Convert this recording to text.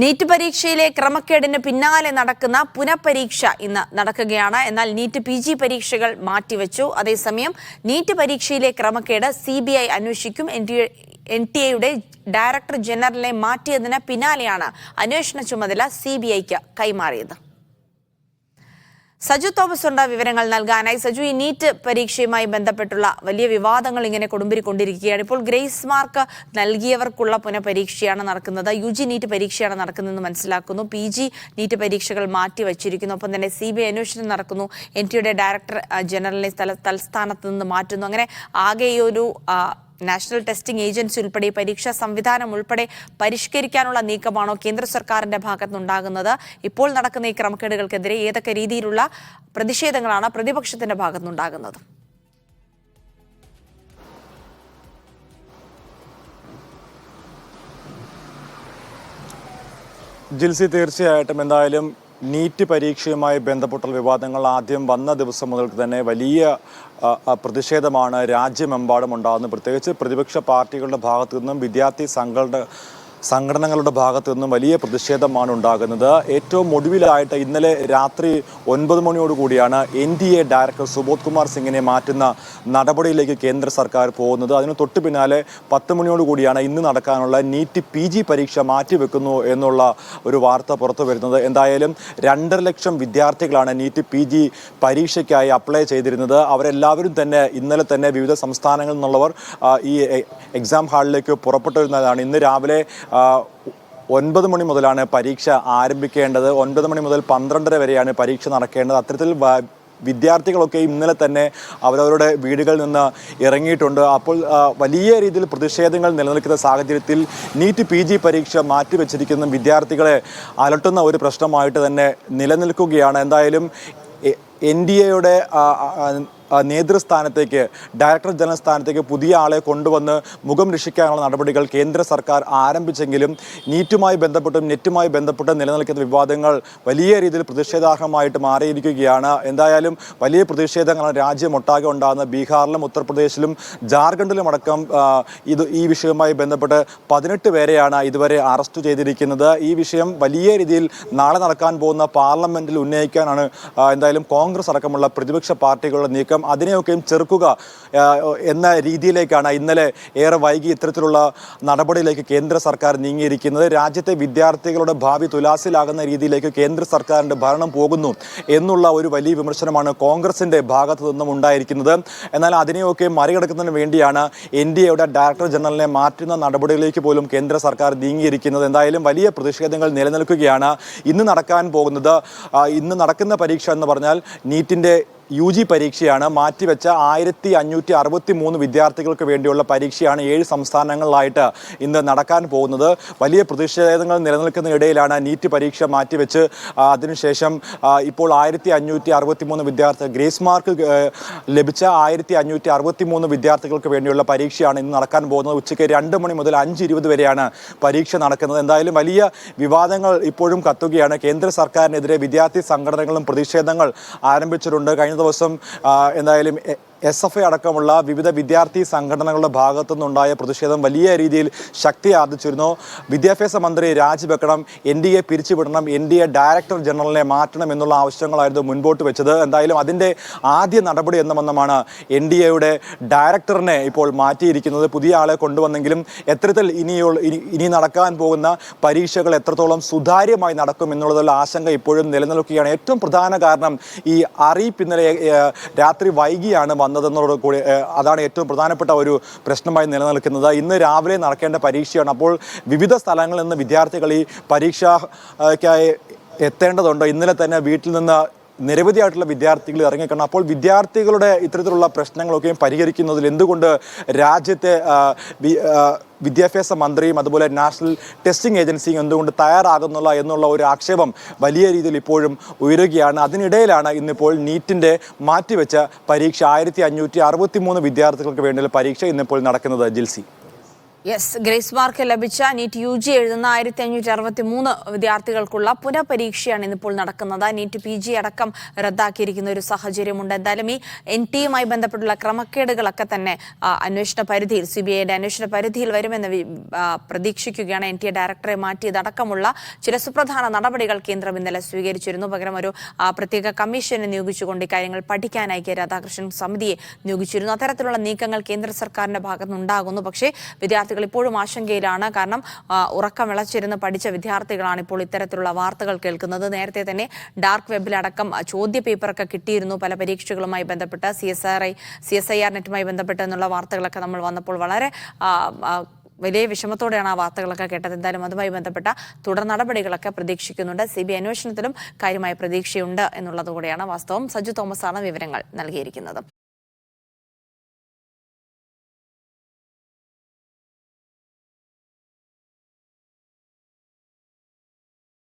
NEET പരീക്ഷയിലെ ക്രമക്കേടിന് പിന്നാലെ നടക്കുന്ന പുനഃപരീക്ഷ ഇന്ന് നടക്കുകയാണ്. എന്നാൽ നീറ്റ് PG പരീക്ഷകൾ മാറ്റിവെച്ചു. അതേസമയം നീറ്റ് പരീക്ഷയിലെ ക്രമക്കേട് CBI അന്വേഷിക്കും. NTA ഡയറക്ടർ ജനറലിനെ മാറ്റിയതിന് പിന്നാലെയാണ് അന്വേഷണ ചുമതല CBIക്ക് കൈമാറിയത്. സജു തോമസ് ഉണ്ട് വിവരങ്ങൾ നൽകാനായി. സജു, ഈ നീറ്റ് പരീക്ഷയുമായി ബന്ധപ്പെട്ടുള്ള വലിയ വിവാദങ്ങൾ ഇങ്ങനെ കൊടുമ്പിരിക്കൊണ്ടിരിക്കുകയാണ്. ഇപ്പോൾ ഗ്രേസ് മാർക്ക് നൽകിയവർക്കുള്ള പുനഃപരീക്ഷയാണ് നടക്കുന്നത്. UG നീറ്റ് പരീക്ഷയാണ് നടക്കുന്നതെന്ന് മനസ്സിലാക്കുന്നു. PG നീറ്റ് പരീക്ഷകൾ മാറ്റിവച്ചിരിക്കുന്നു. ഒപ്പം തന്നെ CBI അന്വേഷണം നടക്കുന്നു. NTA ഡയറക്ടർ ജനറലിനെ തലസ്ഥാനത്ത് നിന്ന് മാറ്റുന്നു. അങ്ങനെ ആകെ ഈ ഒരു നാഷണൽ ടെസ്റ്റിംഗ് ഏജൻസി ഉൾപ്പെടെ പരീക്ഷാ സംവിധാനം ഉൾപ്പെടെ പരിഷ്കരിക്കാനുള്ള നീക്കമാണോ കേന്ദ്ര സർക്കാരിന്റെ ഭാഗത്തുനിന്നുണ്ടാകുന്നത്? ഇപ്പോൾ നടക്കുന്ന ഈ ക്രമക്കേടുകൾക്കെതിരെ ഏതൊക്കെ രീതിയിലുള്ള പ്രതിഷേധങ്ങളാണ് പ്രതിപക്ഷത്തിന്റെ ഭാഗത്തുനിന്നുണ്ടാകുന്നത്? ജിൽസി, തീർച്ചയായിട്ടും എന്തായാലും നീറ്റ് പരീക്ഷയുമായി ബന്ധപ്പെട്ടുള്ള വിവാദങ്ങൾ ആദ്യം വന്ന ദിവസം മുതൽക്ക് തന്നെ വലിയ പ്രതിഷേധമാണ് രാജ്യമെമ്പാടും ഉണ്ടാകുന്നത്. പ്രത്യേകിച്ച് പ്രതിപക്ഷ പാർട്ടികളുടെ ഭാഗത്തു നിന്നും വിദ്യാർത്ഥി സംഘടനകളുടെ ഭാഗത്തു നിന്നും വലിയ പ്രതിഷേധമാണ് ഉണ്ടാകുന്നത്. ഏറ്റവും ഒടുവിലായിട്ട് ഇന്നലെ രാത്രി 9 മണിയോടുകൂടിയാണ് NTA ഡയറക്ടർ സുബോധ് കുമാർ സിംഗിനെ മാറ്റുന്ന നടപടിയിലേക്ക് കേന്ദ്ര സർക്കാർ പോകുന്നത്. അതിന് തൊട്ടു പിന്നാലെ 10 മണിയോടുകൂടിയാണ് ഇന്ന് നടക്കാനുള്ള നീറ്റ് PG പരീക്ഷ മാറ്റിവെക്കുന്നു എന്നുള്ള ഒരു വാർത്ത പുറത്തു വരുന്നത്. എന്തായാലും 2.5 ലക്ഷം വിദ്യാർത്ഥികളാണ് നീറ്റ് PG പരീക്ഷയ്ക്കായി അപ്ലൈ ചെയ്തിരുന്നത്. അവരെല്ലാവരും തന്നെ ഇന്നലെ തന്നെ വിവിധ സംസ്ഥാനങ്ങളിൽ നിന്നുള്ളവർ ഈ എക്സാം ഹാളിലേക്ക് പുറപ്പെട്ടു വരുന്നതാണ്. ഇന്ന് രാവിലെ 9 മണി മുതലാണ് പരീക്ഷ ആരംഭിക്കേണ്ടത്. 9 മണി മുതൽ 12:30 വരെയാണ് പരീക്ഷ നടക്കേണ്ടത്. അത്തരത്തിൽ വിദ്യാർത്ഥികളൊക്കെ ഇന്നലെ തന്നെ അവരവരുടെ വീടുകളിൽ നിന്ന് ഇറങ്ങിയിട്ടുണ്ട്. അപ്പോൾ വലിയ രീതിയിൽ പ്രതിഷേധങ്ങൾ നിലനിൽക്കുന്ന സാഹചര്യത്തിൽ നീറ്റ് PG പരീക്ഷ മാറ്റിവെച്ചിരിക്കുന്ന വിദ്യാർത്ഥികളെ അലട്ടുന്ന ഒരു പ്രശ്നമായിട്ട് തന്നെ നിലനിൽക്കുകയാണ്. എന്തായാലും NDAയുടെ നേതൃസ്ഥാനത്തേക്ക്, ഡയറക്ടർ ജനറൽ സ്ഥാനത്തേക്ക് പുതിയ ആളെ കൊണ്ടുവന്ന് മുഖം രക്ഷിക്കാനുള്ള നടപടികൾ കേന്ദ്ര സർക്കാർ ആരംഭിച്ചെങ്കിലും നീറ്റുമായി ബന്ധപ്പെട്ടും നെറ്റുമായി ബന്ധപ്പെട്ട് നിലനിൽക്കുന്ന വിവാദങ്ങൾ വലിയ രീതിയിൽ പ്രതിഷേധാർഹമായിട്ട് മാറിയിരിക്കുകയാണ്. എന്തായാലും വലിയ പ്രതിഷേധങ്ങളാണ് രാജ്യമൊട്ടാകെ ഉണ്ടാകുന്ന ബീഹാറിലും ഉത്തർപ്രദേശിലും ജാർഖണ്ഡിലും അടക്കം ഈ വിഷയവുമായി ബന്ധപ്പെട്ട് 18 പേരെയാണ് ഇതുവരെ അറസ്റ്റ് ചെയ്തിരിക്കുന്നത്. ഈ വിഷയം വലിയ രീതിയിൽ നാളെ നടക്കാൻ പോകുന്ന പാർലമെന്റിൽ ഉന്നയിക്കാനാണ് എന്തായാലും കോൺഗ്രസ് അടക്കമുള്ള പ്രതിപക്ഷ പാർട്ടികളുടെ നീക്കം. അതിനെയൊക്കെയും ചെറുക്കുക എന്ന രീതിയിലേക്കാണ് ഇന്നലെ ഏറെ വൈകി ഇത്തരത്തിലുള്ള നടപടിയിലേക്ക് കേന്ദ്ര സർക്കാർ നീങ്ങിയിരിക്കുന്നത്. രാജ്യത്തെ വിദ്യാർത്ഥികളുടെ ഭാവി തുലാസിലാകുന്ന രീതിയിലേക്ക് കേന്ദ്ര സർക്കാരിൻ്റെ ഭരണം പോകുന്നു എന്നുള്ള ഒരു വലിയ വിമർശനമാണ് കോൺഗ്രസിൻ്റെ ഭാഗത്തു നിന്നും ഉണ്ടായിരിക്കുന്നത്. എന്നാൽ അതിനെയൊക്കെ മറികടക്കുന്നതിന് വേണ്ടിയാണ് NDAയുടെ ഡയറക്ടർ ജനറലിനെ മാറ്റുന്ന നടപടികളിലേക്ക് പോലും കേന്ദ്ര സർക്കാർ നീങ്ങിയിരിക്കുന്നത്. എന്തായാലും വലിയ പ്രതിഷേധങ്ങൾ നിലനിൽക്കുകയാണ്. ഇന്ന് നടക്കുന്ന പരീക്ഷ എന്ന് പറഞ്ഞാൽ നീറ്റിൻ്റെ UG പരീക്ഷയാണ്. മാറ്റിവെച്ച 1563 വിദ്യാർത്ഥികൾക്ക് വേണ്ടിയുള്ള പരീക്ഷയാണ് 7 സംസ്ഥാനങ്ങളിലായിട്ട് ഇന്ന് നടക്കാൻ പോകുന്നത്. വലിയ പ്രതിഷേധങ്ങൾ നിലനിൽക്കുന്നതിനിടയിലാണ് നീറ്റ് പരീക്ഷ മാറ്റിവെച്ച് അതിനുശേഷം ഇപ്പോൾ 1563 വിദ്യാർത്ഥികൾ ഗ്രേസ് മാർക്ക് ലഭിച്ച 1563 വിദ്യാർത്ഥികൾക്ക് വേണ്ടിയുള്ള പരീക്ഷയാണ് ഇന്ന് നടക്കാൻ പോകുന്നത്. ഉച്ചയ്ക്ക് 2 മണി മുതൽ 5:20 വരെയാണ് പരീക്ഷ നടക്കുന്നത്. എന്തായാലും വലിയ വിവാദങ്ങൾ ഇപ്പോഴും കത്തുകയാണ്. കേന്ദ്ര സർക്കാരിനെതിരെ വിദ്യാർത്ഥി സംഘടനകളും പ്രതിഷേധങ്ങൾ ആരംഭിച്ചിട്ടുണ്ട്. കഴിഞ്ഞ ദിവസം എന്തായാലും SFI അടക്കമുള്ള വിവിധ വിദ്യാർത്ഥി സംഘടനകളുടെ ഭാഗത്തുനിന്നുണ്ടായ പ്രതിഷേധം വലിയ രീതിയിൽ ശക്തി ആർജിച്ചിരുന്നു. വിദ്യാഭ്യാസ മന്ത്രി രാജിവെക്കണം, NDA പിരിച്ചുവിടണം, NDA ഡയറക്ടർ ജനറലിനെ മാറ്റണം എന്നുള്ള ആവശ്യങ്ങളായിരുന്നു മുൻപോട്ട് വെച്ചത്. എന്തായാലും അതിൻ്റെ ആദ്യ നടപടി എന്ന വണ്ണമാണ് NDAയുടെ ഡയറക്ടറിനെ ഇപ്പോൾ മാറ്റിയിരിക്കുന്നത്. പുതിയ ആളെ കൊണ്ടുവന്നെങ്കിലും എത്തരത്തിൽ ഇനി നടക്കാൻ പോകുന്ന പരീക്ഷകൾ എത്രത്തോളം സുതാര്യമായി നടക്കും എന്നുള്ളതുള്ള ആശങ്ക ഇപ്പോഴും നിലനിൽക്കുകയാണ്. ഏറ്റവും പ്രധാന കാരണം ഈ അറിയിപ്പ് ഇന്നലെ രാത്രി വൈകിയാണ് വന്നതെന്നതോട് കൂടി അതാണ് ഏറ്റവും പ്രധാനപ്പെട്ട ഒരു പ്രശ്നമായി നിലനിൽക്കുന്നത്. ഇന്ന് രാവിലെ നടക്കേണ്ട പരീക്ഷയാണ്. അപ്പോൾ വിവിധ സ്ഥലങ്ങളിൽ നിന്ന് വിദ്യാർത്ഥികൾ ഈ പരീക്ഷയ്ക്കായി എത്തേണ്ടതുണ്ട്. ഇന്നലെ തന്നെ വീട്ടിൽ നിന്ന് നിരവധിയായിട്ടുള്ള വിദ്യാർത്ഥികൾ ഇറങ്ങിക്കണം. അപ്പോൾ വിദ്യാർത്ഥികളുടെ ഇത്തരത്തിലുള്ള പ്രശ്നങ്ങളൊക്കെയും പരിഹരിക്കുന്നതിൽ എന്തുകൊണ്ട് രാജ്യത്തെ വിദ്യാഭ്യാസ മന്ത്രിയും അതുപോലെ നാഷണൽ ടെസ്റ്റിംഗ് ഏജൻസിയും എന്തുകൊണ്ട് തയ്യാറാകുന്നില്ല എന്നുള്ള ഒരു ആക്ഷേപം വലിയ രീതിയിൽ ഇപ്പോഴും ഉയരുകയാണ്. അതിനിടയിലാണ് ഇന്നിപ്പോൾ നീറ്റിൻ്റെ മാറ്റിവെച്ച പരീക്ഷ 1563 വിദ്യാർത്ഥികൾക്ക് വേണ്ടിയുള്ള പരീക്ഷ ഇന്നിപ്പോൾ നടക്കുന്നത്. ജിൽസി. യെസ്, ഗ്രേസ് മാർക്ക് ലഭിച്ച നീറ്റ് UG എഴുതുന്ന 1563 വിദ്യാർത്ഥികൾക്കുള്ള പുനഃപരീക്ഷയാണ് ഇന്നിപ്പോൾ നടക്കുന്നത്. നീറ്റ് PG അടക്കം റദ്ദാക്കിയിരിക്കുന്ന ഒരു സാഹചര്യമുണ്ട്. എന്തായാലും ഈ NT-യുമായി ബന്ധപ്പെട്ടുള്ള ക്രമക്കേടുകളൊക്കെ തന്നെ അന്വേഷണ പരിധിയിൽ CBIയുടെ അന്വേഷണ പരിധിയിൽ വരുമെന്ന് പ്രതീക്ഷിക്കുകയാണ്. NTA ഡയറക്ടറെ മാറ്റിയതടക്കമുള്ള ചില സുപ്രധാന നടപടികൾ കേന്ദ്രം ഇന്നലെ സ്വീകരിച്ചിരുന്നു. പകരം ഒരു പ്രത്യേക കമ്മീഷനെ നിയോഗിച്ചുകൊണ്ട് ഇക്കാര്യങ്ങൾ പഠിക്കാനായി കെ രാധാകൃഷ്ണൻ സമിതിയെ നിയോഗിച്ചിരുന്നു. അത്തരത്തിലുള്ള നീക്കങ്ങൾ കേന്ദ്ര സർക്കാരിന്റെ ഭാഗത്തുനിന്നുണ്ടാകുന്നു. പക്ഷേ വിദ്യാർത്ഥികൾ ഇപ്പോഴും ആശങ്കയിലാണ്. കാരണം ഉറക്കമിളച്ചിരുന്ന് പഠിച്ച വിദ്യാർത്ഥികളാണ് ഇപ്പോൾ ഇത്തരത്തിലുള്ള വാർത്തകൾ കേൾക്കുന്നത്. നേരത്തെ തന്നെ ഡാർക്ക് വെബിലടക്കം ചോദ്യ പേപ്പറൊക്കെ കിട്ടിയിരുന്നു പല പരീക്ഷകളുമായി ബന്ധപ്പെട്ട് CSIR നെറ്റുമായി ബന്ധപ്പെട്ട് എന്നുള്ള വാർത്തകളൊക്കെ നമ്മൾ വന്നപ്പോൾ വളരെ വലിയ വിഷമത്തോടെയാണ് ആ വാർത്തകളൊക്കെ കേട്ടത്. എന്തായാലും അതുമായി ബന്ധപ്പെട്ട തുടർ നടപടികളൊക്കെ പ്രതീക്ഷിക്കുന്നുണ്ട്. CBI അന്വേഷണത്തിലും കാര്യമായ പ്രതീക്ഷയുണ്ട് എന്നുള്ളതുകൂടെയാണ് വാസ്തവം. സജു തോമസ് ആണ് വിവരങ്ങൾ നൽകിയിരിക്കുന്നത്.